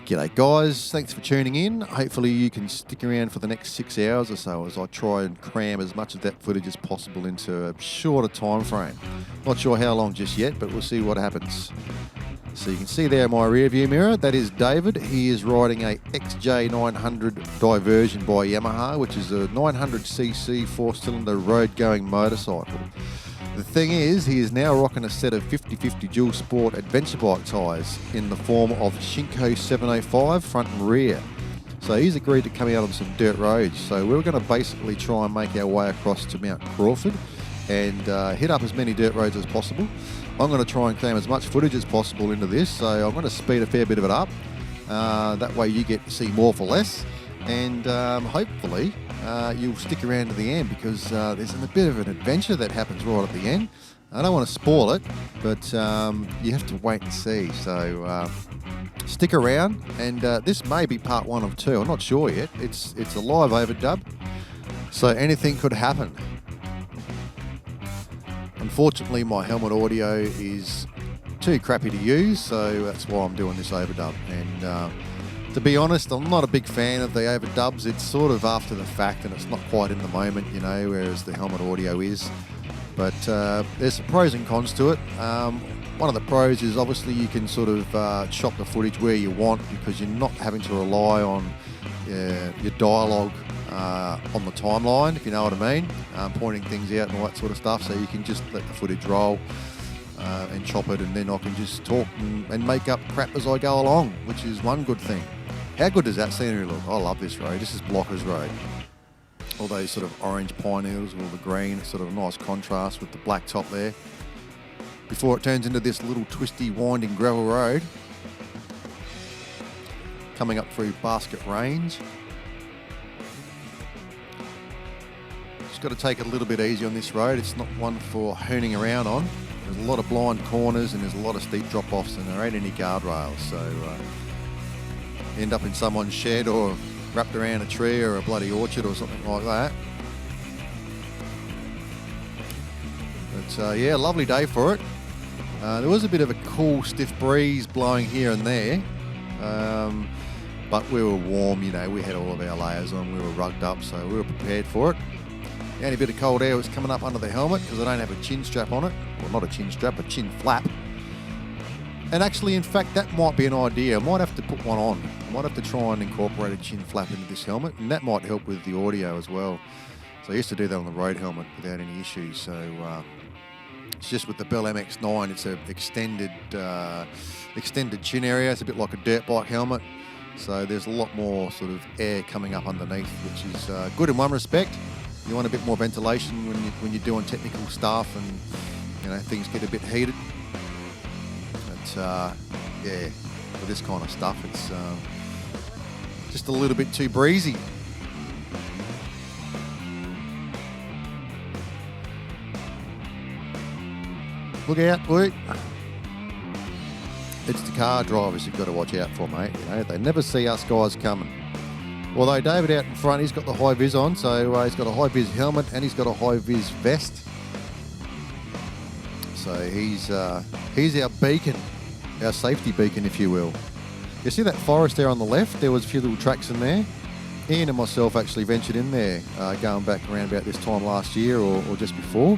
G'day guys, thanks for tuning in. Hopefully you can stick around for the next 6 hours or so as I try and cram as much of that footage as possible into a shorter time frame. Not sure how long just yet, but we'll see what happens. So you can see there in my rear view mirror, that is David. He is riding a XJ900 Diversion by Yamaha, which is a 900cc 4-cylinder road-going motorcycle. The thing is, he is now rocking a set of 50/50 dual sport adventure bike tyres in the form of Shinko 705 front and rear. So he's agreed to come out on some dirt roads. So we're going to basically try and make our way across to Mt Crawford and hit up as many dirt roads as possible. I'm going to try and cram as much footage as possible into this, so I'm going to speed a fair bit of it up. That way you get to see more for less, and hopefully you'll stick around to the end, because there's a bit of an adventure that happens right at the end. I don't want to spoil it, but you have to wait and see. So stick around, and this may be part 1 of 2. I'm not sure yet. It's a live overdub, so anything could happen. Unfortunately, my helmet audio is too crappy to use, so that's why I'm doing this overdub. And to be honest, I'm not a big fan of the overdubs. It's sort of after the fact, and it's not quite in the moment, you know, whereas the helmet audio is. But there's some pros and cons to it. One of the pros is obviously you can sort of chop the footage where you want, because you're not having to rely on your dialogue on the timeline, if you know what I mean, pointing things out and all that sort of stuff. So you can just let the footage roll and chop it, and then I can just talk and make up crap as I go along, which is one good thing. How good does that scenery look? I love this road. This is Blockers Road. All those sort of orange pine needles with all the green. It's sort of a nice contrast with the black top there, before it turns into this little twisty, winding gravel road coming up through Basket Range. Just got to take it a little bit easy on this road. It's not one for hooning around on. There's a lot of blind corners and there's a lot of steep drop-offs, and there ain't any guardrails, so end up in someone's shed or wrapped around a tree or a bloody orchard or something like that. But yeah, lovely day for it. There was a bit of a cool stiff breeze blowing here and there, but we were warm, you know, we had all of our layers on, we were rugged up, so we were prepared for it. The only bit of cold air was coming up under the helmet because I don't have a chin strap on it. Well, not a chin strap, a chin flap. And actually, in fact, that might be an idea. I might have to put one on. I might have to try and incorporate a chin flap into this helmet, and that might help with the audio as well. So I used to do that on the road helmet without any issues. So it's just with the Bell MX9, it's an extended chin area. It's a bit like a dirt bike helmet. So there's a lot more sort of air coming up underneath, which is good in one respect. You want a bit more ventilation when you're doing technical stuff, and you know things get a bit heated. But yeah, for this kind of stuff, it's just a little bit too breezy. Look out, boy! It's the car drivers you've got to watch out for, mate. You know, they never see us guys coming. Although David out in front, he's got the high vis on, so he's got a high vis helmet and he's got a high vis vest. So he's our beacon, our safety beacon, if you will. You see that forest there on the left? There was a few little tracks in there. Ian and myself actually ventured in there, going back around about this time last year or just before.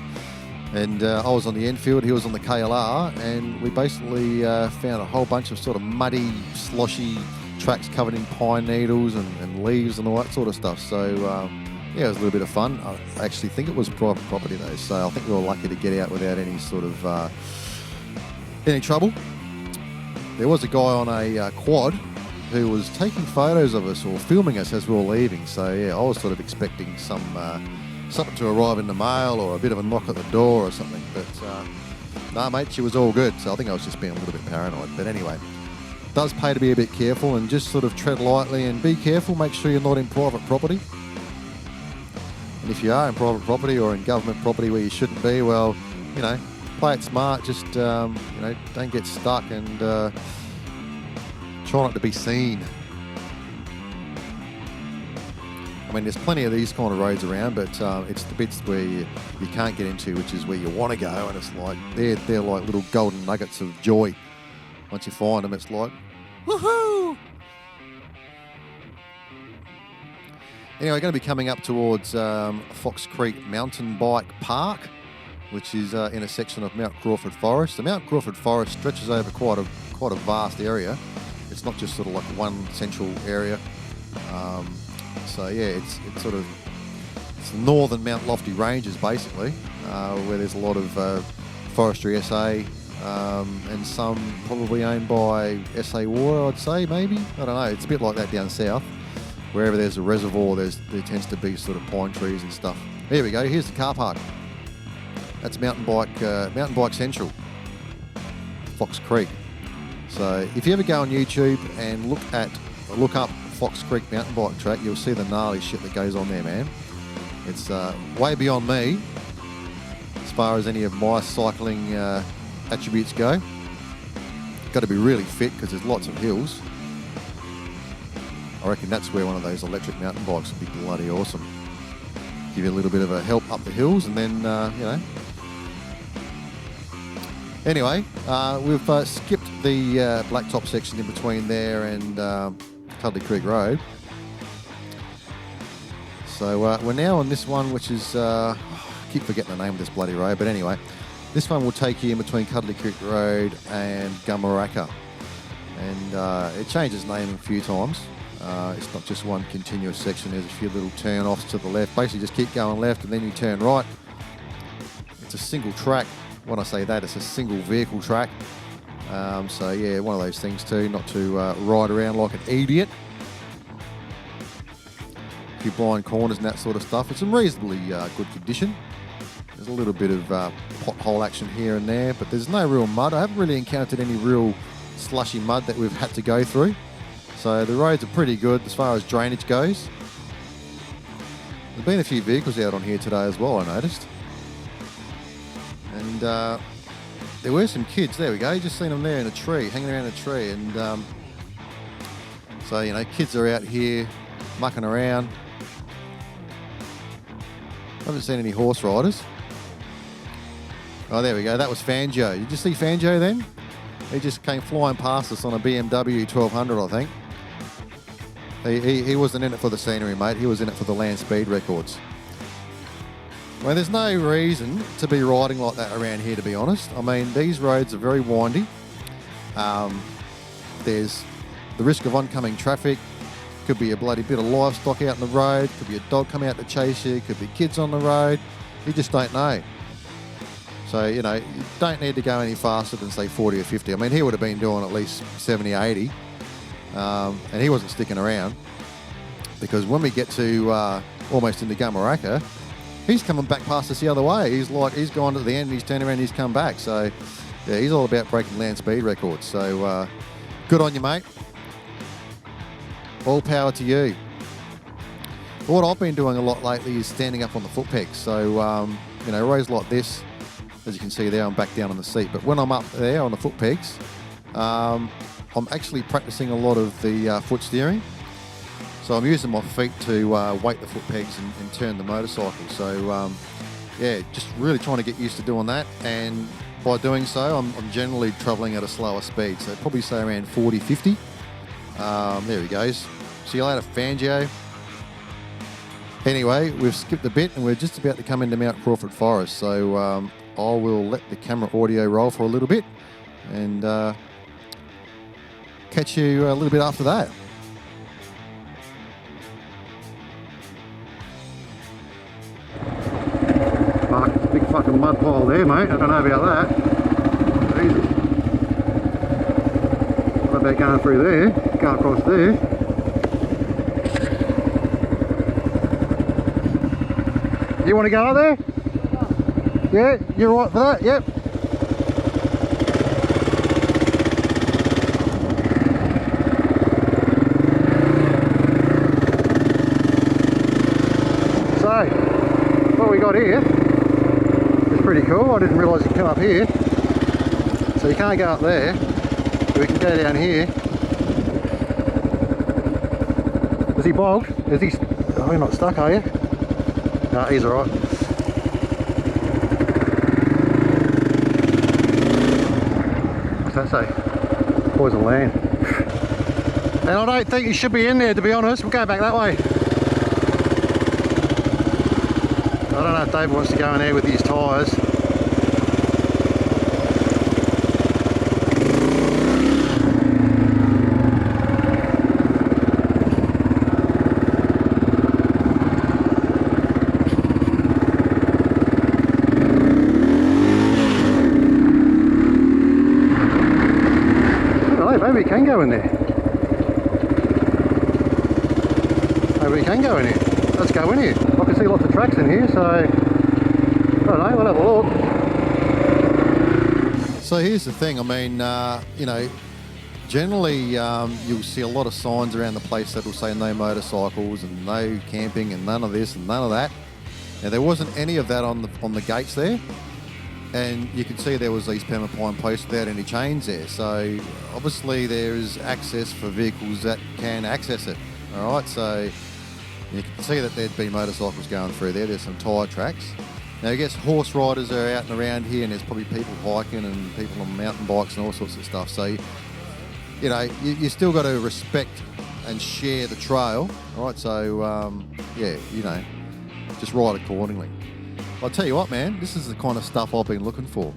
And I was on the Enfield, he was on the KLR, and we basically found a whole bunch of sort of muddy, sloshy tracks covered in pine needles and leaves and all that sort of stuff. So yeah, it was a little bit of fun. I actually think it was private property though, so I think we were lucky to get out without any sort of any trouble. There was a guy on a quad who was taking photos of us or filming us as we were leaving. So yeah, I was sort of expecting something to arrive in the mail or a bit of a knock at the door or something. But nah, mate, she was all good. So I think I was just being a little bit paranoid. But anyway, it does pay to be a bit careful and just sort of tread lightly and be careful. Make sure you're not in private property. And if you are in private property or in government property where you shouldn't be, well, you know, play it smart. Just, you know, don't get stuck and try not to be seen. I mean, there's plenty of these kind of roads around, but it's the bits where you can't get into, which is where you want to go, and it's like they're like little golden nuggets of joy. Once you find them, it's like, woohoo! Anyway, going to be coming up towards Fox Creek Mountain Bike Park, which is in a section of Mt Crawford Forest. The Mt Crawford Forest stretches over quite a vast area. It's not just sort of like one central area. So yeah, it's the northern Mount Lofty Ranges basically, where there's a lot of Forestry SA and some probably owned by SA Water, I'd say, maybe. I don't know. It's a bit like that down south. Wherever there's a reservoir, there tends to be sort of pine trees and stuff. Here we go. Here's the car park. That's Mountain Bike Central, Fox Creek. So if you ever go on YouTube and look up Fox Creek Mountain Bike Track, you'll see the gnarly shit that goes on there, man. It's way beyond me as far as any of my cycling attributes go. Got to be really fit because there's lots of hills. I reckon that's where one of those electric mountain bikes would be bloody awesome. Give you a little bit of a help up the hills, and then, you know. Anyway, we've skipped the blacktop section in between there and Cuddly Creek Road. So we're now on this one, which is, I keep forgetting the name of this bloody road, but anyway, this one will take you in between Cuddly Creek Road and Yamakwakan. And it changes name a few times. It's not just one continuous section, there's a few little turn-offs to the left. Basically just keep going left and then you turn right. It's a single track. When I say that, it's a single vehicle track. So yeah, one of those things too, not to ride around like an idiot. A few blind corners and that sort of stuff. It's in reasonably good condition. There's a little bit of pothole action here and there, but there's no real mud. I haven't really encountered any real slushy mud that we've had to go through. So the roads are pretty good as far as drainage goes. There's been a few vehicles out on here today as well, I noticed. And there were some kids, there we go, just seen them there in a tree, hanging around a tree. And so, you know, kids are out here mucking around. Haven't seen any horse riders. Oh, there we go, that was Fangio. Did you see Fangio then? He just came flying past us on a BMW 1200, I think. He wasn't in it for the scenery, mate. He was in it for the land speed records. Well, there's no reason to be riding like that around here, to be honest. I mean, these roads are very windy. There's the risk of oncoming traffic. Could be a bloody bit of livestock out in the road. Could be a dog come out to chase you. Could be kids on the road. You just don't know. So, you know, you don't need to go any faster than, say, 40 or 50. I mean, he would have been doing at least 70, 80. And he wasn't sticking around. Because when we get to almost into Yamakwakan, he's coming back past us the other way. He's gone to the end, he's turned around, and he's come back. So, yeah, he's all about breaking land speed records. So, good on you, mate. All power to you. What I've been doing a lot lately is standing up on the foot pegs. So, you know, roads like this, as you can see there, I'm back down on the seat. But when I'm up there on the foot pegs, I'm actually practicing a lot of the foot steering. So I'm using my feet to weight the foot pegs and turn the motorcycle. So, yeah, just really trying to get used to doing that. And by doing so, I'm generally travelling at a slower speed. So probably say around 40, 50. There he goes. See you later, Fangio. Anyway, we've skipped a bit and we're just about to come into Mt Crawford Forest. So I will let the camera audio roll for a little bit and catch you a little bit after that. Fuck, it's a big fucking mud pile there, mate. I don't know about that. Jesus. What about going through there? Go across there. You want to go out there? Yeah, you're right for that? Yep. So, what we got here is pretty cool. I didn't realise you could come up here. So you can't go up there. We can go down here. Is he bogged? Is he... Oh, you're not stuck, are you? No, he's alright. What's that say? Poison land. And I don't think he should be in there, to be honest. We'll go back that way. I don't know if David wants to go in there with his tyres. Maybe we can go in there. Maybe we can go in here. Let's go in here. I can see lots of tracks in here, so I don't know, we'll have a look. So here's the thing, I mean, you know, generally you'll see a lot of signs around the place that will say no motorcycles and no camping and none of this and none of that. Now there wasn't any of that on the gates there. And you can see there was these permapine posts without any chains there. So obviously there is access for vehicles that can access it. All right, so you can see that there'd be motorcycles going through there. There's some tyre tracks. Now I guess horse riders are out and around here, and there's probably people hiking and people on mountain bikes and all sorts of stuff. So, you know, you still got to respect and share the trail. All right, so yeah, you know, just ride accordingly. I'll tell you what, man, this is the kind of stuff I've been looking for.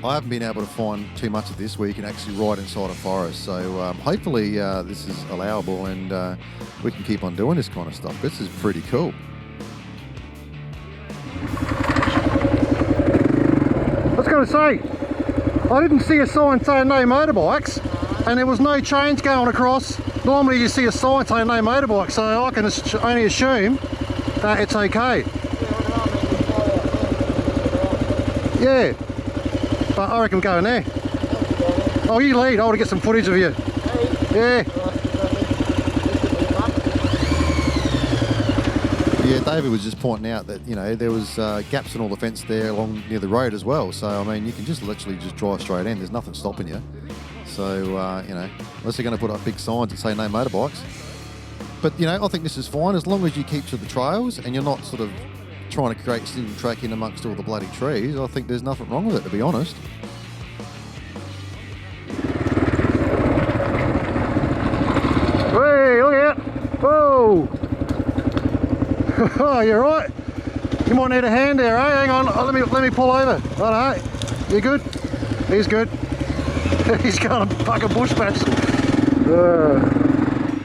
I haven't been able to find too much of this where you can actually ride inside a forest. So hopefully this is allowable and we can keep on doing this kind of stuff. This is pretty cool. I was going to say, I didn't see a sign saying no motorbikes, and there was no chains going across. Normally you see a sign saying no motorbikes, so I can only assume that it's okay. Yeah, but I reckon go in there. Oh, you lead. I want to get some footage of you. Yeah. Yeah, David was just pointing out that, you know, there was gaps in all the fence there along near the road as well. So, I mean, you can just literally just drive straight in. There's nothing stopping you. So, you know, unless they're going to put up big signs that say no motorbikes. But, you know, I think this is fine as long as you keep to the trails and you're not sort of trying to create single track in amongst all the bloody trees. I think there's nothing wrong with it, to be honest. Hey, look out! Whoa! Oh, you're right. You might need a hand there, eh? Hang on, let me pull over. Alright, you good? He's good. He's going to fucking bush patch.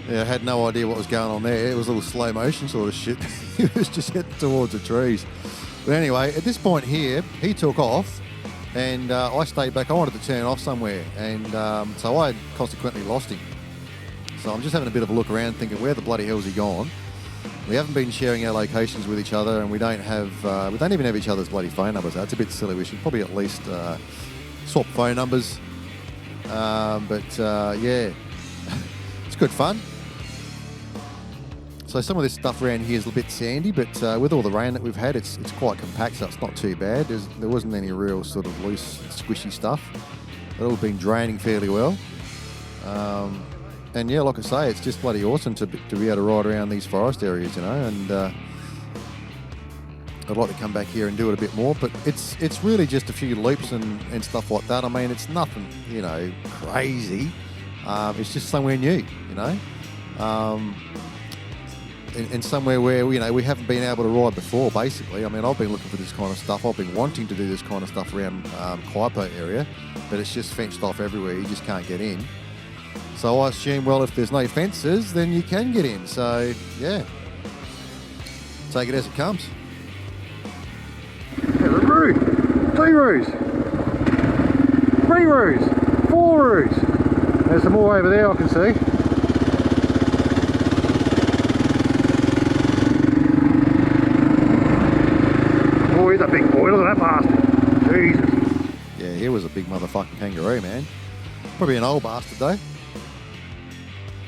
Yeah, I had no idea what was going on there. It was a little slow motion sort of shit. He was just heading towards the trees. But anyway, at this point here, he took off and I stayed back. I wanted to turn off somewhere, and so I consequently lost him. So I'm just having a bit of a look around thinking, where the bloody hell's he gone? We haven't been sharing our locations with each other, and we don't even have each other's bloody phone numbers. That's a bit silly. We should probably at least swap phone numbers. Yeah, it's good fun. So some of this stuff around here is a bit sandy, but with all the rain that we've had, it's quite compact, so it's not too bad. There wasn't any real sort of loose, squishy stuff. It's all been draining fairly well. And yeah, like I say, it's just bloody awesome to be able to ride around these forest areas, you know, and I'd like to come back here and do it a bit more, but it's really just a few loops and stuff like that. I mean, it's nothing, you know, crazy. It's just somewhere new, you know. And somewhere where, you know, we haven't been able to ride before, basically. I mean, I've been looking for this kind of stuff. I've been wanting to do this kind of stuff around Kaipo area, but it's just fenced off everywhere. You just can't get in. So I assume, well, if there's no fences, then you can get in. So, yeah. Take it as it comes. There's a roo. 2 roos. 3 roos. 4 roos. There's some more over there I can see. Oh, he's a big boy. Look at that bastard. Jesus. Yeah, he was a big motherfucking kangaroo, man. Probably an old bastard, though.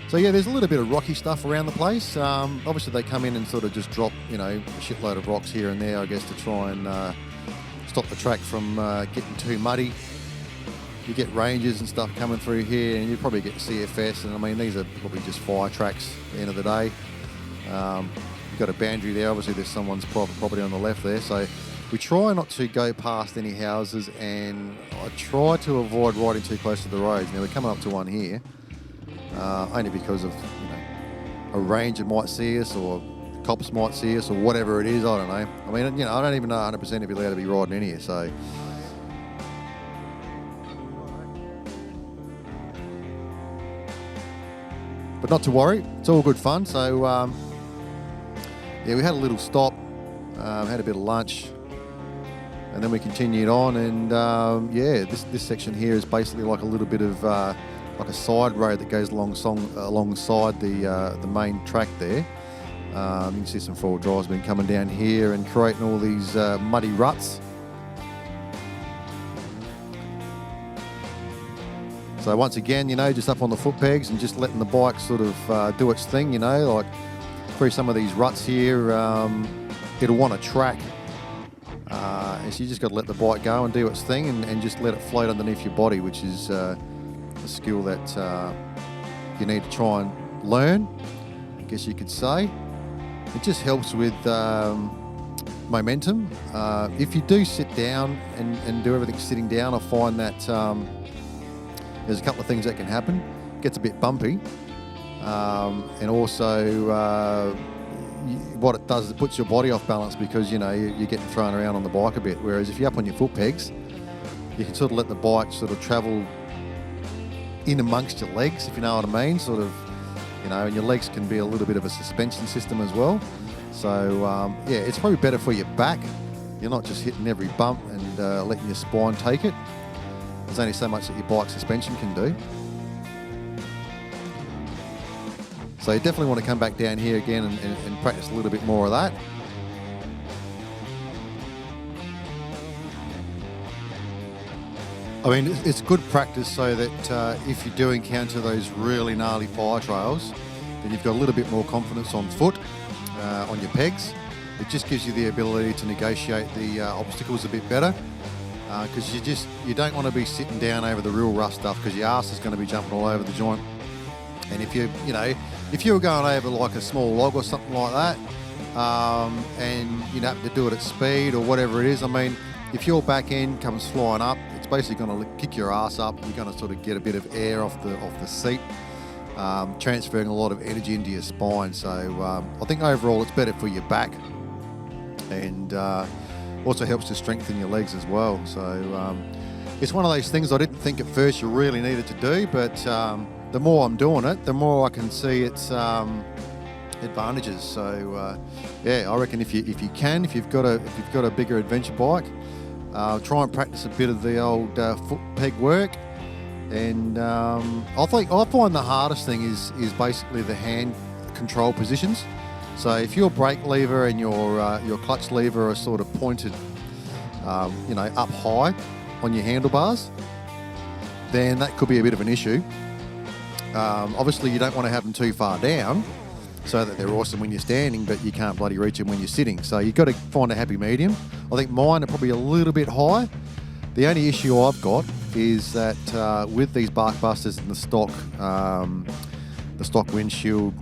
So yeah, there's a little bit of rocky stuff around the place. Obviously they come in and sort of just drop, you know, a shitload of rocks here and there, I guess, to try and stop the track from getting too muddy. You get ranges and stuff coming through here, and you probably get CFS, and I mean, these are probably just fire tracks at the end of the day. You've got a boundary there. Obviously there's someone's private property on the left there, so we try not to go past any houses, and I try to avoid riding too close to the roads. Now we're coming up to one here. Only because of, you know, a ranger might see us, or cops might see us or whatever it is. I don't know. I mean, you know, I don't even know 100% if you're allowed to be riding in here. So. But not to worry, it's all good fun. So, yeah, we had a little stop, had a bit of lunch, and then we continued on. And yeah, this section here is basically like a little bit of like a side road that goes alongside the main track there. You can see some four-wheel drives been coming down here and creating all these muddy ruts. So once again, you know, just up on the foot pegs and just letting the bike sort of do its thing, you know, like through some of these ruts here, it'll want to track. And so you just got to let the bike go and do its thing and just let it float underneath your body, which is a skill that you need to try and learn, I guess you could say. It just helps with momentum. If you do sit down and do everything sitting down, I find that there's a couple of things that can happen. It gets a bit bumpy, and also what it does is it puts your body off balance because, you know, you're getting thrown around on the bike a bit. Whereas if you're up on your foot pegs, you can sort of let the bike sort of travel in amongst your legs, if you know what I mean. Sort of, you know, and your legs can be a little bit of a suspension system as well. So yeah, it's probably better for your back. You're not just hitting every bump and letting your spine take it. There's only so much that your bike suspension can do. So you definitely want to come back down here again and practice a little bit more of that. I mean, it's good practice so that if you do encounter those really gnarly fire trails, then you've got a little bit more confidence on foot, on your pegs. It just gives you the ability to negotiate the obstacles a bit better. Because you don't want to be sitting down over the real rough stuff because your ass is going to be jumping all over the joint. And if you were going over like a small log or something like that, and you happen to do it at speed or whatever it is, I mean, if your back end comes flying up, it's basically going to kick your ass up. You're going to sort of get a bit of air off the seat, transferring a lot of energy into your spine. So I think overall it's better for your back, and also helps to strengthen your legs as well. So it's one of those things I didn't think at first you really needed to do, but the more I'm doing it, the more I can see its advantages. So yeah, I reckon if you've got a bigger adventure bike, try and practice a bit of the old foot peg work. And I find the hardest thing is basically the hand control positions. So if your brake lever and your clutch lever are sort of pointed, you know, up high on your handlebars, then that could be a bit of an issue. Obviously, you don't want to have them too far down so that they're awesome when you're standing, but you can't bloody reach them when you're sitting. So you've got to find a happy medium. I think mine are probably a little bit high. The only issue I've got is that with these bark busters and the stock windshield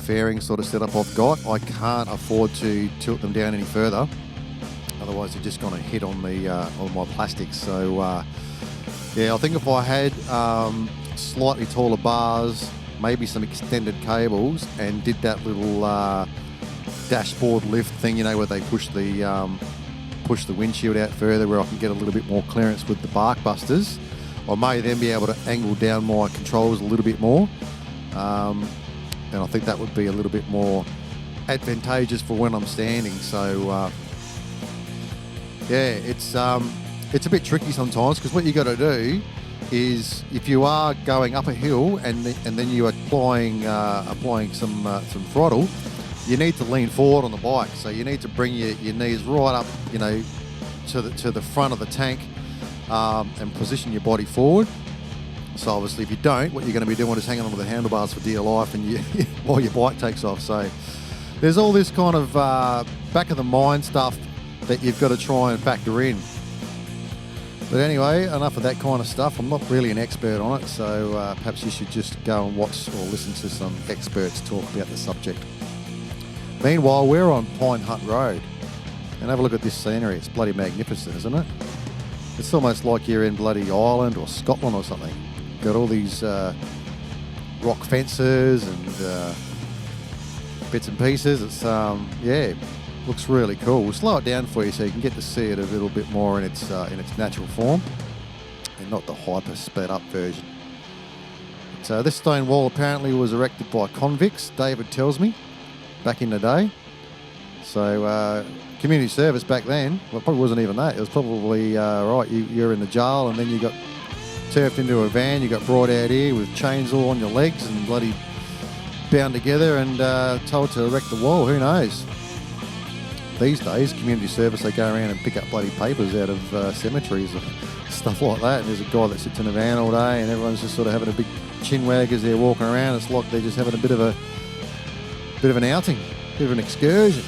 fairing sort of setup I've got, I can't afford to tilt them down any further. Otherwise, they're just going to hit on my plastics. So yeah, I think if I had slightly taller bars, maybe some extended cables, and did that little dashboard lift thing, you know, where they push the windshield out further, where I can get a little bit more clearance with the bark busters, I may then be able to angle down my controls a little bit more. And I think that would be a little bit more advantageous for when I'm standing. So yeah, it's a bit tricky sometimes, because what you got to do is, if you are going up a hill and then you are applying some throttle, you need to lean forward on the bike. So you need to bring your knees right up, you know, to the front of the tank, and position your body forward. So obviously, if you don't, what you're going to be doing is hanging onto the handlebars for dear life, and while your bike takes off. So there's all this kind of back of the mind stuff that you've got to try and factor in. But anyway, enough of that kind of stuff. I'm not really an expert on it, so perhaps you should just go and watch or listen to some experts talk about the subject. Meanwhile, we're on Pine Hut Road, and have a look at this scenery. It's bloody magnificent, isn't it? It's almost like you're in bloody Ireland or Scotland or something. Got all these rock fences and bits and pieces. It's yeah, looks really cool. We'll slow it down for you so you can get to see it a little bit more in its natural form, and not the hyper sped up version. But, this stone wall apparently was erected by convicts, David tells me, back in the day. So community service back then, well, it probably wasn't even that. It was probably, right, you're in the jail and then you got turfed into a van, you got brought out here with chains all on your legs and bloody bound together and told to erect the wall. Who knows? These days, community service, they go around and pick up bloody papers out of cemeteries and stuff like that. And there's a guy that sits in a van all day and everyone's just sort of having a big chin wag as they're walking around. It's like they're just having a bit of an outing, a bit of an excursion.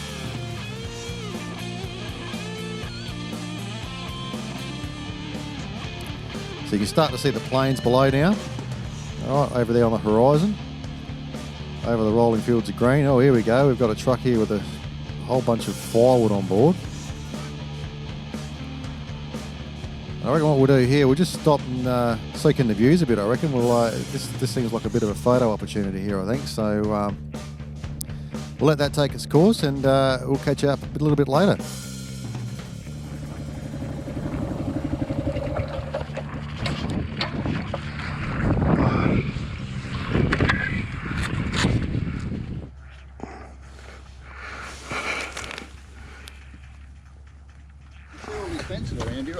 So you can start to see the plains below now. All right, over there on the horizon. Over the rolling fields of green. Oh, here we go. We've got a truck here with a whole bunch of firewood on board. I reckon what we'll do here, we'll just stop and soak in the views a bit, I reckon. We'll, this seems like a bit of a photo opportunity here, I think. So we'll let that take its course and we'll catch up a little bit later.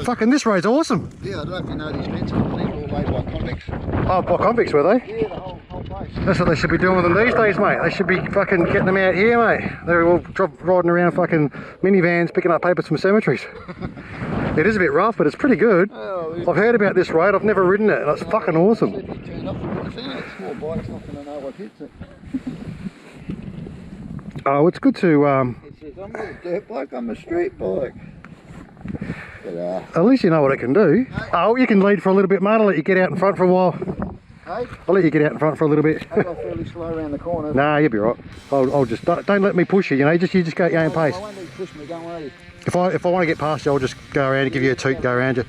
Fucking this road's awesome. Yeah, I don't know if you know these fences, I think all laid by convicts. Oh, by convicts were they? Yeah, the whole place. That's what they should be doing with them these days, mate. They should be fucking getting them out here, mate. They're all riding around fucking minivans picking up papers from cemeteries. It is a bit rough, but it's pretty good. I've heard about this road. I've never ridden it. That's fucking awesome. If you turn up and it's in it, small bike's not going to know what hits it. Oh, it's good to... It says, I'm not a dirt bike, I'm a street bike. But, at least you know what it can do. Hey. Oh, you can lead for a little bit, mate. I'll let you get out in front for a while. hey, I'll let you get out in front for a little bit. I go fairly slow around the corner. Nah, you'll be right. I'll just... Don't let me push you, you know. You just go at your own pace. I won't let you push me, don't worry. If I want to get past you, I'll just go around and give you a toot and go around you.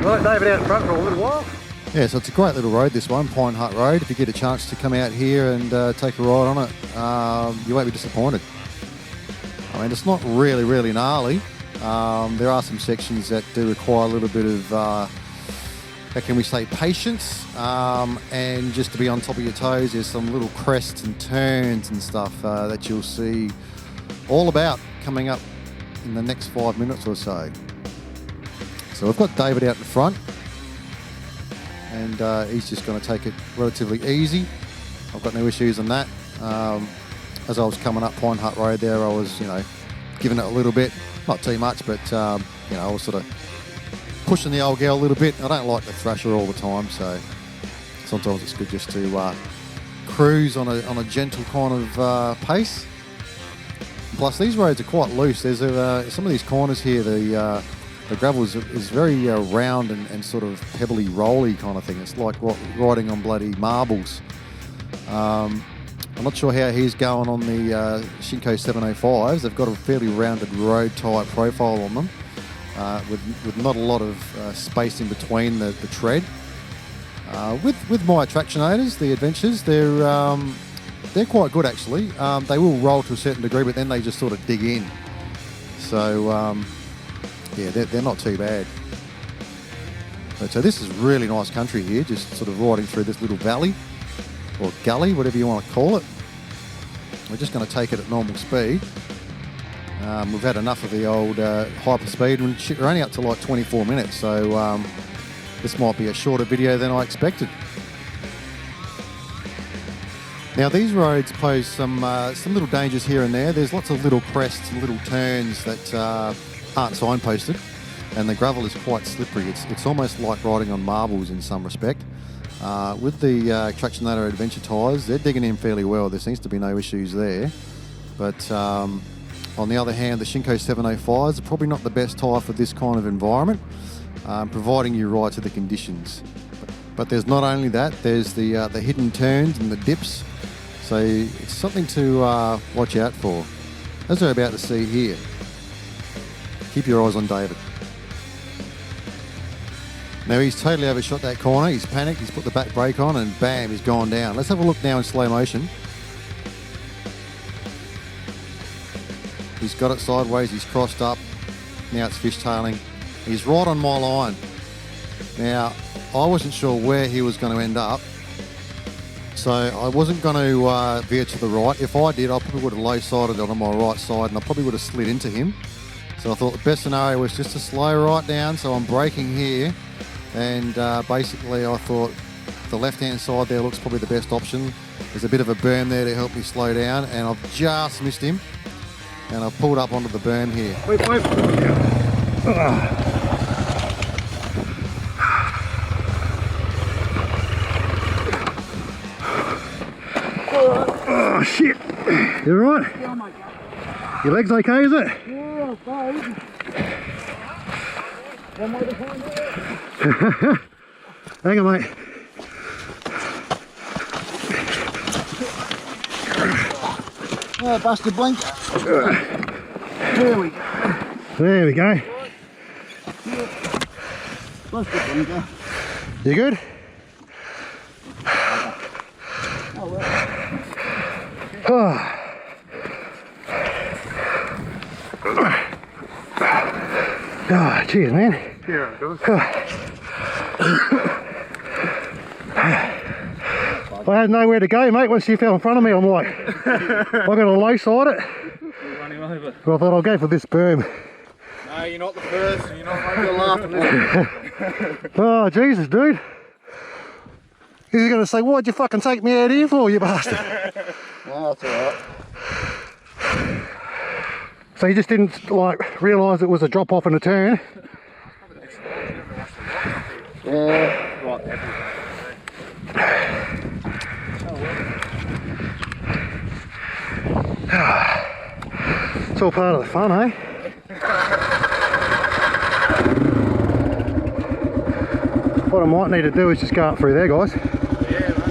Right, David out in front for a little while. Yeah, so it's a great little road, this one, Pine Hut Road. If you get a chance to come out here and take a ride on it, you won't be disappointed. I mean, it's not really gnarly. There are some sections that do require a little bit of, how can we say, patience, and just to be on top of your toes. There's some little crests and turns and stuff that you'll see all about coming up in the next 5 minutes or so. So we've got David out in front, and he's just going to take it relatively easy. I've got no issues on that. As I was coming up Pine Hut Road there, I was, giving it a little bit, not too much, but I was sort of pushing the old girl a little bit. I don't like the thrasher all the time, so sometimes it's good just to cruise on a gentle kind of pace. Plus, these roads are quite loose. There's some of these corners here, the gravel is very round and sort of pebbly, rolly kind of thing. It's like riding on bloody marbles. I'm not sure how he's going on the Shinko 705s. They've got a fairly rounded road type profile on them, with not a lot of space in between the tread. With my Tractionators, the Adventures, they're quite good actually. They will roll to a certain degree, but then they just sort of dig in. So yeah, they're not too bad. But, so this is really nice country here, just sort of riding through this little valley, or gully, whatever you want to call it. We're just going to take it at normal speed. We've had enough of the old hyper speed, and we're only up to like 24 minutes, so this might be a shorter video than I expected. Now these roads pose some little dangers here and there. There's lots of little crests and little turns that aren't signposted, and the gravel is quite slippery. It's almost like riding on marbles in some respect. With the Tractionator Adventure tyres, they're digging in fairly well. There seems to be no issues there. But on the other hand, the Shinko 705s are probably not the best tyre for this kind of environment, providing you ride to the conditions. But there's not only that, there's the hidden turns and the dips. So it's something to watch out for, as we're about to see here. Keep your eyes on David. Now he's totally overshot that corner. He's panicked. He's put the back brake on and bam, he's gone down. Let's have a look now in slow motion. He's got it sideways. He's crossed up. Now it's fishtailing. He's right on my line. Now, I wasn't sure where he was going to end up. So I wasn't going to veer to the right. If I did, I probably would have low-sided on my right side and I probably would have slid into him. So I thought the best scenario was just to slow right down. So I'm braking here. And basically I thought the left-hand side there looks probably the best option. There's a bit of a berm there to help me slow down. And I've just missed him. And I've pulled up onto the berm here. Wait. Oh shit! You alright? Oh my God. Your legs okay, is it? Yeah, fine. One way to find it. Hang on, mate. Oh, busted blinker. There we go. There we go. Busted blinker. You good? Oh well. Oh. Oh, cheers, man. Yeah, it does. I had nowhere to go, mate. Once you fell in front of me, I'm like, I got to low side it. We'll run him over. Well, I thought I'll go for this berm. No, you're not the first. You're not going to laugh at this. Oh, Jesus, dude. He's going to say, why'd you fucking take me out here for, you bastard? No, that's alright. So you just didn't, like, realise it was a drop off and a turn? Yeah. Right, everything. It's all part of the fun, eh? What I might need to do is just go up through there, guys. Yeah, man.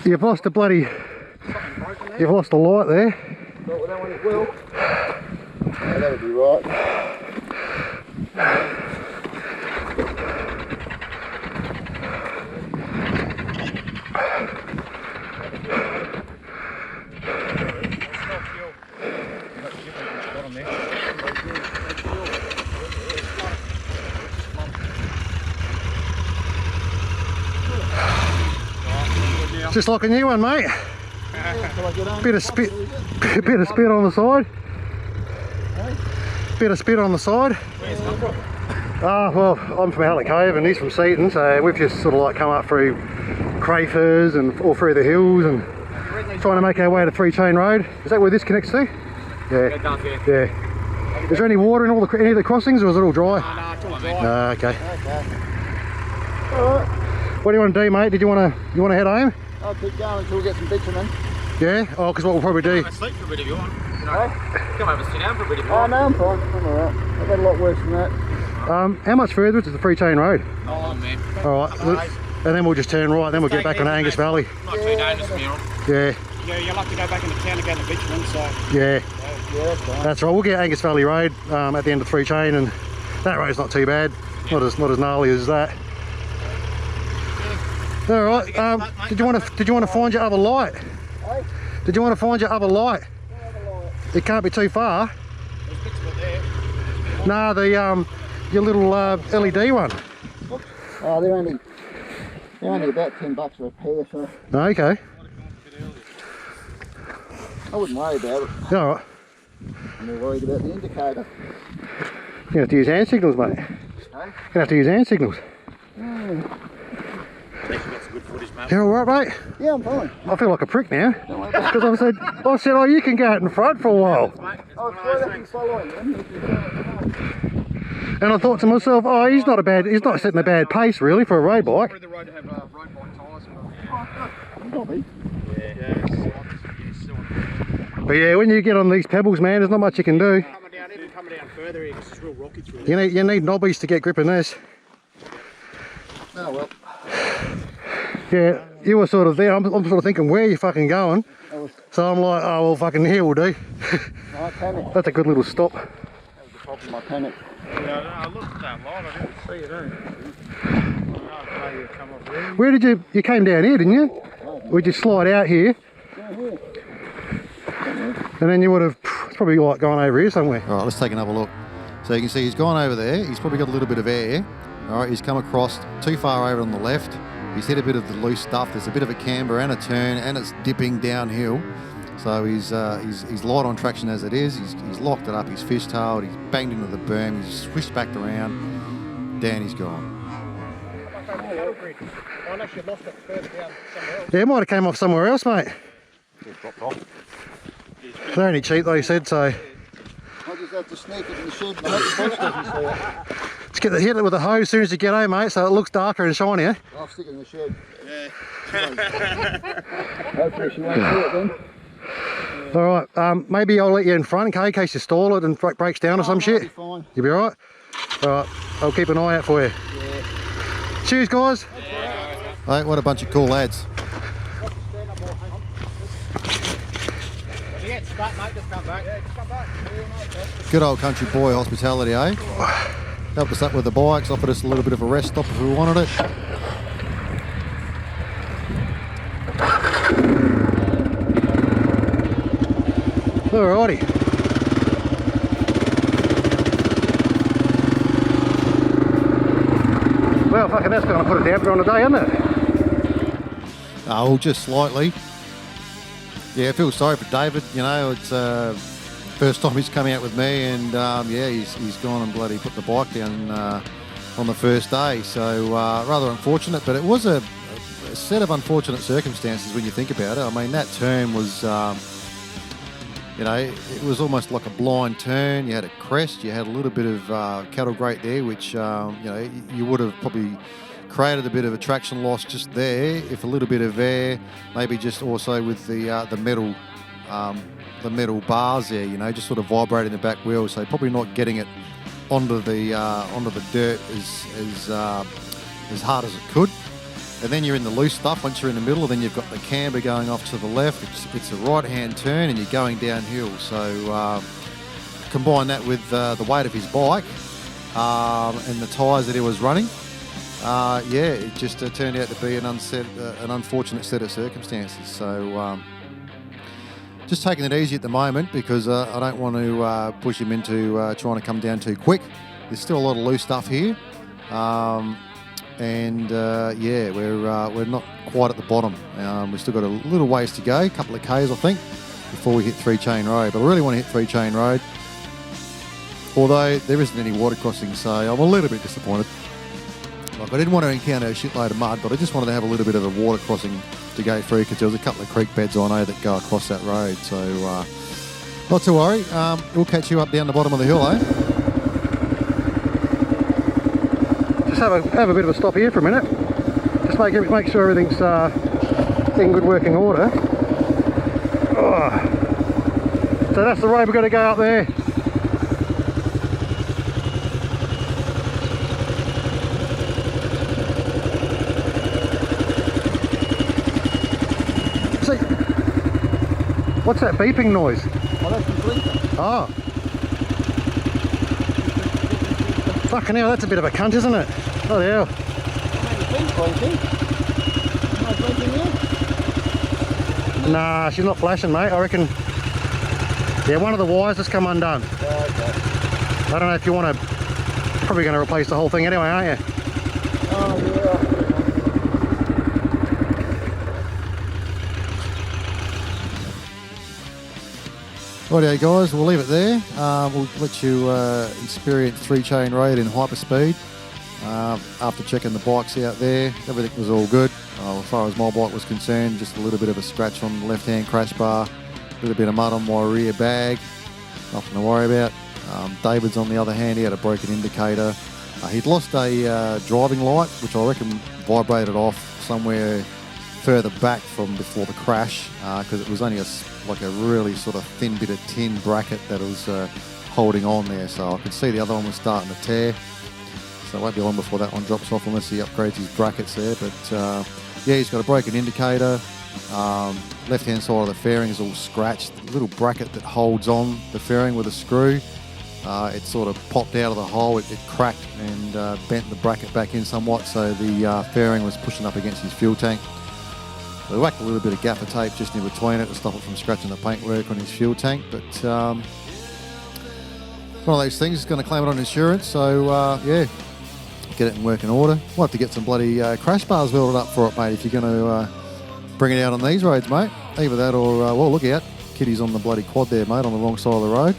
You've lost a bloody... You've lost a light there. But with that one as well. Yeah, that would be right. Just like a new one, mate. Bit of spit on the side. Bit of spit on the side. Where's it come from? Well, I'm from Outlet Cove and he's from Seaton, so we've just sort of like come up through Crayfurs and all through the hills and trying to make our way to Three Chain Road. Is that where this connects to? Yeah. Yeah. Is there any water in any of the crossings, or is it all dry? No, it's all dry. Okay. Alright. What do you want to do, mate? You want to head home? I'll keep going until we get some bitumen. Yeah? Oh, because what we'll probably do... Come over sleep for a bit if you want. You know, come over sit down for a bit if you Oh want. no, I'm fine. I'm alright. I've had a lot worse than that. How much further is the Three Chain Road? Oh, man. Alright, and then we'll just turn right, then we'll get back on Angus Valley. Not too dangerous from here on. Yeah, Yeah, you'll have to go back into town to get the bitumen, so... yeah. Yeah, that's fine. That's right, we'll get Angus Valley Road at the end of Three Chain, and that road's not too bad. Not as gnarly as that. Alright, did you want to find your other light? Hey? Did you want to find your other light? It can't be too far. There's bits of it there. No, your little LED one. Oh, they're only about $10 a pair, so Okay. I wouldn't worry about it. Alright. I'm more worried about the indicator. You have to use hand signals, mate. Hey? You have to use hand signals. You alright, mate? Yeah, I'm fine. I feel like a prick now. Don't worry about it. Because I said, oh, you can go out in front for a while. I was quite happy following them. And I thought to myself, oh, he's not setting a bad pace really for a road bike. Probably the road to have road bike tyres. But yeah, when you get on these pebbles, man, there's not much you can do. Coming down further here, 'cause it's real rocky through You need knobbies to get grip in this. Oh well. Yeah, you were sort of there. I'm sort of thinking, where are you fucking going? So I'm like, oh well, fucking here will do. I panicked. That's a good little stop. That was the problem, I panicked. Yeah, I looked at that line, I didn't see it, you come off there. Where did you came down here, didn't you? Would you slide out here? Yeah, here. And then you would have, it's probably like gone over here somewhere. All right, let's take another look. So you can see he's gone over there. He's probably got a little bit of air. All right, he's come across too far over on the left. He's hit a bit of the loose stuff. There's a bit of a camber and a turn, and it's dipping downhill. So he's light on traction as it is. He's locked it up. He's fishtailed. He's banged into the berm. He's swished back around. Down he's gone. Unless you lost it further down somewhere else. Yeah, it might have came off somewhere else, mate. Just dropped off. They're only cheap, though, you said, so. I just have to sneak it in the shed, mate. The boss doesn't see it. Just hit it with a hose as soon as you get home, mate, so it looks darker and shinier. I'll stick it in the shed. Hopefully she won't see it then. All right, maybe I'll let you in front, okay, in case you stall it and breaks down or some shit. Be fine. You'll be all right? All right, I'll keep an eye out for you. Yeah. Cheers, guys. Hey, what a bunch of cool lads. Yeah, it's back, mate, just come back. Yeah, just come back. Good old country boy hospitality, eh? Helped us up with the bikes, offered us a little bit of a rest stop if we wanted it. Alrighty. Well, fucking that's going to put a damper on the day, isn't it? Oh, just slightly. Yeah, I feel sorry for David. You know, it's first time he's come out with me, and yeah, he's gone and bloody put the bike down on the first day. So rather unfortunate, but it was a set of unfortunate circumstances when you think about it. I mean, that turn was, you know, it was almost like a blind turn. You had a crest, you had a little bit of cattle grate there, which you know, you would have probably created a bit of a traction loss just there if a little bit of air, maybe just also with the metal bars there, you know, just sort of vibrating the back wheel, so probably not getting it onto the dirt as hard as it could. And then you're in the loose stuff. Once you're in the middle, then you've got the camber going off to the left. It's a right-hand turn, and you're going downhill. So combine that with the weight of his bike and the tyres that he was running. Yeah, it just turned out to be an unfortunate set of circumstances. So just taking it easy at the moment, because I don't want to push him into trying to come down too quick. There's still a lot of loose stuff here. And yeah, we're not quite at the bottom. We've still got a little ways to go, a couple of Ks I think, before we hit 3 Chain Road. But I really want to hit 3 Chain Road, although there isn't any water crossing, so I'm a little bit disappointed. Like, I didn't want to encounter a shitload of mud, but I just wanted to have a little bit of a water crossing to go through, because there was a couple of creek beds I know that go across that road. So not to worry, we'll catch you up down the bottom of the hill, eh? Just have a bit of a stop here for a minute. Just make sure everything's in good working order. Oh. So that's the road we've got to go up there. See, what's that beeping noise? Oh, that's the blinker. Oh. Fucking hell, that's a bit of a cunt, isn't it? Oh, hell. Nah, she's not flashing, mate. I reckon, yeah, one of the wires has come undone. Oh, okay. I don't know if you want to, probably going to replace the whole thing anyway, aren't you? Oh, yeah. Rightio guys, we'll leave it there. We'll let you experience 3 Chain Road in hyperspeed. After checking the bikes out there, everything was all good. As far as my bike was concerned, just a little bit of a scratch on the left-hand crash bar, a little bit of mud on my rear bag, nothing to worry about. David's on the other hand, he had a broken indicator. He'd lost a driving light, which I reckon vibrated off somewhere further back from before the crash, because it was only like a really sort of thin bit of tin bracket that was holding on there. So I could see the other one was starting to tear. So it won't be long before that one drops off unless he upgrades his brackets there. But yeah, he's got a broken indicator. Left-hand side of the fairing is all scratched. The little bracket that holds on the fairing with a screw, it sort of popped out of the hole. It cracked and bent the bracket back in somewhat, so the fairing was pushing up against his fuel tank. So we whacked a little bit of gaffer tape just in between it to stop it from scratching the paintwork on his fuel tank. But it's one of those things. He's going to claim it on insurance, so yeah, get it in working order. We'll have to get some bloody crash bars welded up for it, mate, if you're going to bring it out on these roads, mate. Either that or, well, look out. Kitty's on the bloody quad there, mate, on the wrong side of the road.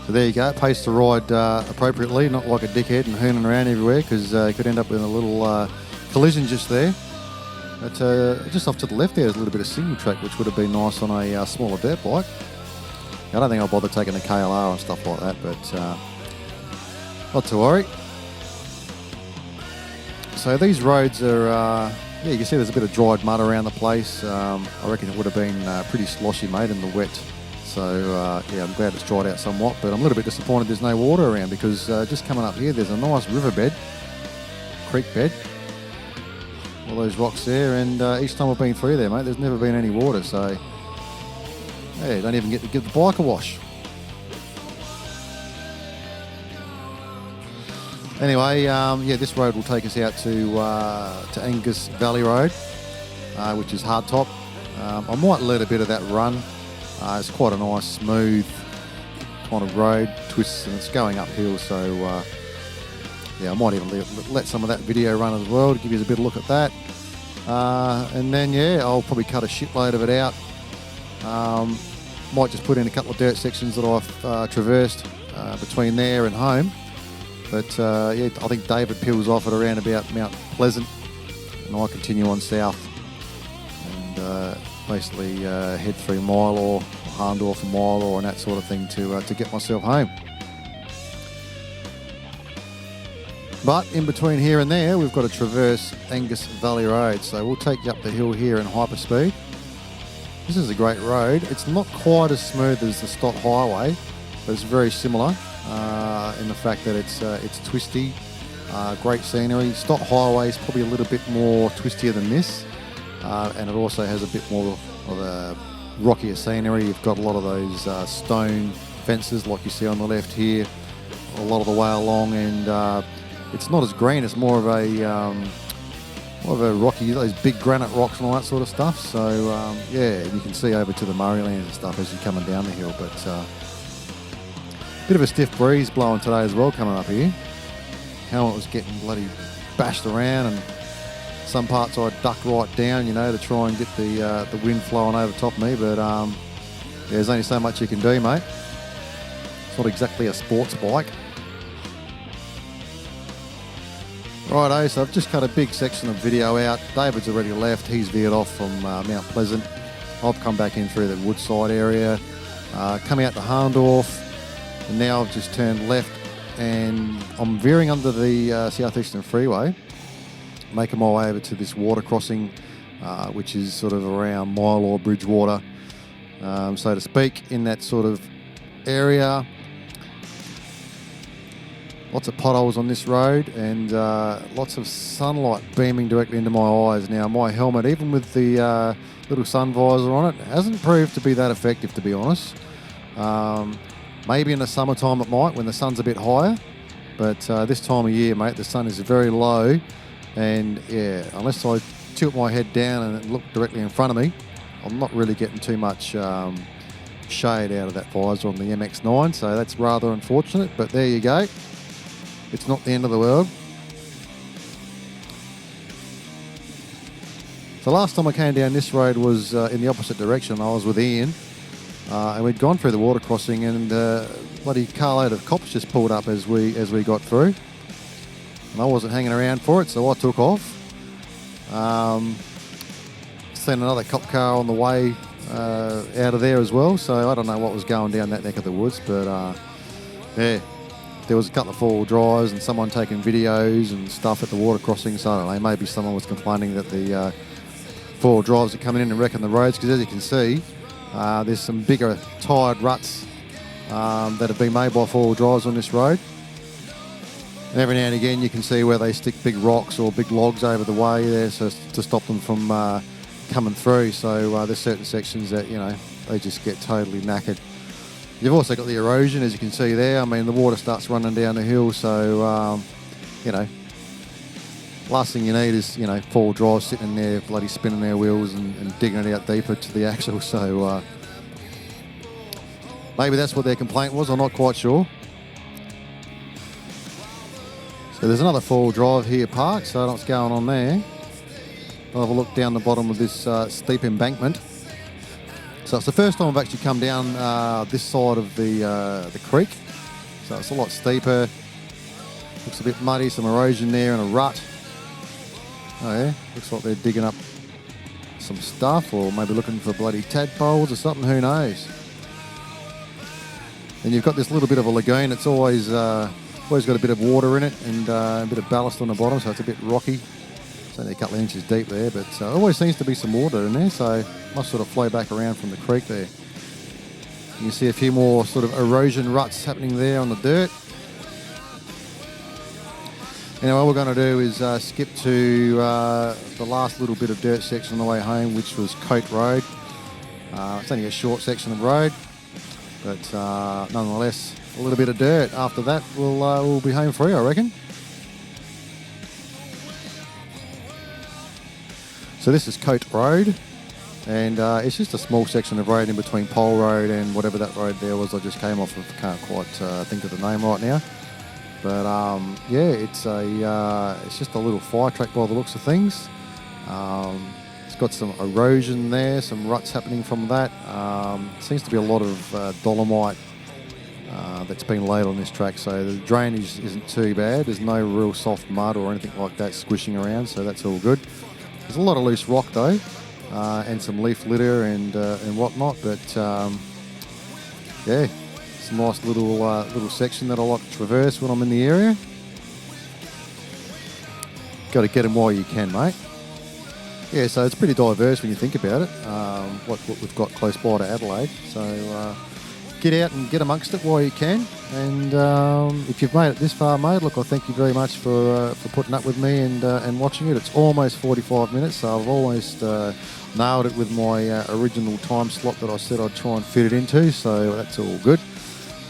So there you go. Pace to ride appropriately, not like a dickhead and hooning around everywhere, because he could end up with a little collision just there. But just off to the left there is a little bit of single track, which would have been nice on a smaller dirt bike. I don't think I'll bother taking the KLR and stuff like that, but not to worry. So these roads are, yeah, you can see there's a bit of dried mud around the place. I reckon it would have been pretty sloshy, mate, in the wet. So yeah, I'm glad it's dried out somewhat, but I'm a little bit disappointed there's no water around, because just coming up here, there's a nice riverbed, creek bed. All those rocks there, and each time I've been through there, mate, there's never been any water, so yeah, you don't even get to give the bike a wash. Anyway, yeah, this road will take us out to Angus Valley Road, which is hardtop. I might let a bit of that run. It's quite a nice, smooth kind of road, twists, and it's going uphill, so yeah, I might even let some of that video run as well to give you a bit of a look at that. And then, yeah, I'll probably cut a shitload of it out. Might just put in a couple of dirt sections that I've traversed between there and home. But, yeah, I think David peels off at around about Mt Pleasant, and I continue on south and basically head through Mile or Harndorf and Mile or and that sort of thing to get myself home. But in between here and there, we've got to traverse Angus Valley Road. So we'll take you up the hill here in hyperspeed. This is a great road. It's not quite as smooth as the Stott Highway, but it's very similar in the fact that it's twisty, great scenery. Stott Highway is probably a little bit more twistier than this, and it also has a bit more of a rockier scenery. You've got a lot of those stone fences like you see on the left here, a lot of the way along, and it's not as green. It's more of a rocky, those big granite rocks and all that sort of stuff. So yeah, you can see over to the Murraylands and stuff as you're coming down the hill. But bit of a stiff breeze blowing today as well coming up here. Helmet was getting bloody bashed around, and some parts I ducked right down, you know, to try and get the wind flowing over top of me. But yeah, there's only so much you can do, mate. It's not exactly a sports bike. Righto, so I've just cut a big section of video out. David's already left. He's veered off from Mt Pleasant. I've come back in through the Woodside area, come out to Harndorf, and now I've just turned left and I'm veering under the Southeastern Freeway, making my way over to this water crossing, which is sort of around Mile or Bridgewater, so to speak, in that sort of area. Lots of potholes on this road, and lots of sunlight beaming directly into my eyes. Now, my helmet, even with the little sun visor on it, hasn't proved to be that effective, to be honest. Maybe in the summertime it might, when the sun's a bit higher, but this time of year, mate, the sun is very low, and yeah, unless I tilt my head down and look directly in front of me, I'm not really getting too much shade out of that visor on the MX-9, so that's rather unfortunate, but there you go. It's not the end of the world. The last time I came down this road was in the opposite direction. I was with Ian, and we'd gone through the water crossing, and bloody carload of cops just pulled up as we got through. And I wasn't hanging around for it, so I took off. Seen another cop car on the way out of there as well, so I don't know what was going down that neck of the woods, but Yeah. There was a couple of four-wheel drives and someone taking videos and stuff at the water crossing. So I don't know, maybe someone was complaining that the four-wheel drives are coming in and wrecking the roads, because as you can see, there's some bigger tired ruts that have been made by four-wheel drives on this road. And every now and again you can see where they stick big rocks or big logs over the way there so to stop them from coming through. So there's certain sections that, you know, they just get totally knackered. You've also got the erosion, as you can see there. I mean, the water starts running down the hill, so, you know, last thing you need is, you know, four-wheel drive sitting in there, bloody spinning their wheels and digging it out deeper to the axle. So maybe that's what their complaint was. I'm not quite sure. So there's another four-wheel drive here parked, so I don't know what's going on there. I'll have a look down the bottom of this steep embankment. So it's the first time I've actually come down this side of the creek. So it's a lot steeper. Looks a bit muddy, some erosion there and a rut. Oh yeah, looks like they're digging up some stuff, or maybe looking for bloody tadpoles or something, who knows. And you've got this little bit of a lagoon. It's always got a bit of water in it and a bit of ballast on the bottom, so it's a bit rocky. It's only a couple of inches deep there, but it always seems to be some water in there, so it must sort of flow back around from the creek there. You can see a few more sort of erosion ruts happening there on the dirt. Anyway, what we're going to do is skip to the last little bit of dirt section on the way home, which was Coat Road. It's only a short section of road, but nonetheless, a little bit of dirt. After that, we'll be home free, I reckon. So this is Coat Road, and it's just a small section of road in between Pole Road and whatever that road there was I just came off of. Can't quite think of the name right now. But yeah, it's just a little fire track by the looks of things. It's got some erosion there, some ruts happening from that. Seems to be a lot of dolomite that's been laid on this track, so the drainage isn't too bad. There's no real soft mud or anything like that squishing around, so that's all good. There's a lot of loose rock though, and some leaf litter and whatnot, but yeah, it's a nice little section that I like to traverse when I'm in the area. Got to get them while you can, mate. Yeah, so it's pretty diverse when you think about it, what we've got close by to Adelaide. So get out and get amongst it while you can. And if you've made it this far, mate, look, I thank you very much for putting up with me and watching it. It's almost 45 minutes, so I've almost nailed it with my original time slot that I said I'd try and fit it into, so that's all good.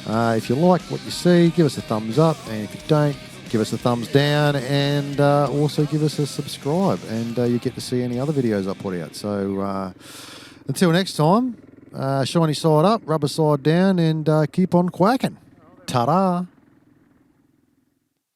If you like what you see, give us a thumbs up, and if you don't, give us a thumbs down, and also give us a subscribe, and you get to see any other videos I put out. So until next time, shiny side up, rubber side down, and keep on quacking. Ta-da!